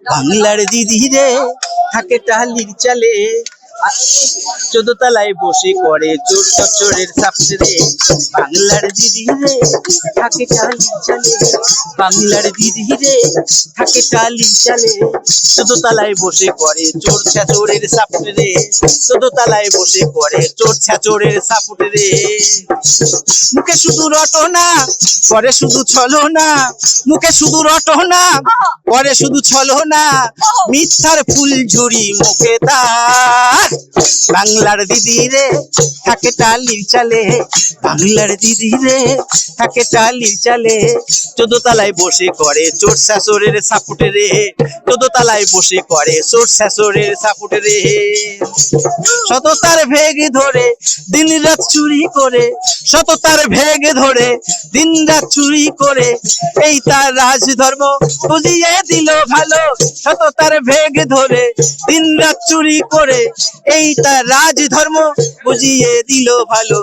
বাংলার দিদি রে থাকে টালির চালে, 14 তলায় বসে করে চোর চোরের সাপটে রে। বাংলার দিদি রে থাকে টালির চালে, বাংলার দিদি রে থাকে টালির চালে, 14 তলায় বসে করে চোর চোরের সাপটে রে, 14 তলায় বসে করে চোর চোরের সাপটে রে। মুখে শুধু রটনা করে শুধু ছলনা, মুখে শুধু রটনা করে শুধু ছলনা, মিথ্যার ফুল ঝুরি মুখে তার। বাংলার দিদি রে থাকে টালির চালে, বাংলার দিদি রে থাকে টালির চালে, 14 তলায় বসে করে চোর শাশুড়ের সাপুটে রে, 14 তলায় বসে করে চোর শাশুড়ের সাপুটে রে। সততার ভেগ ধরে দিন রাত চুরি করে, সততার ভেগ ধরে দিন রাত চুরি করে, এই তার রাজধর্ম বুঝিয়ে দিল ভালো। সততার ভেগ ধরে দিন রাত চুরি করে, এই তার রাজধর্ম বুঝিয়ে দিল ভালো।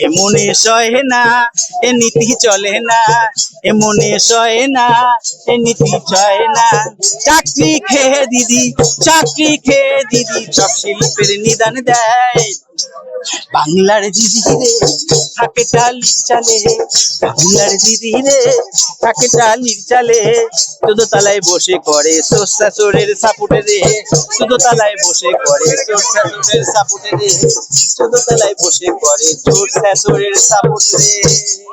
এ মনে সহে না এ নীতি চলে না, এ মনে সহে না এ নীতি চলে না। চাকরি খেয়ে দিদি, চাকরি খেয়ে দিদি সব শিল্পের নিদান দেয়। বাংলার দিদি রে থাকে টালির চালে, বাংলার দিদি রে থাকে টালির চালে, 14 তলায় বসে করে চোর চোরের সাপুটে রে, 14 তলায় বসে করে চোর চোরের সাপুটে রে, 14 তলায় বসে করে চোর চোরের সাপুটে রে।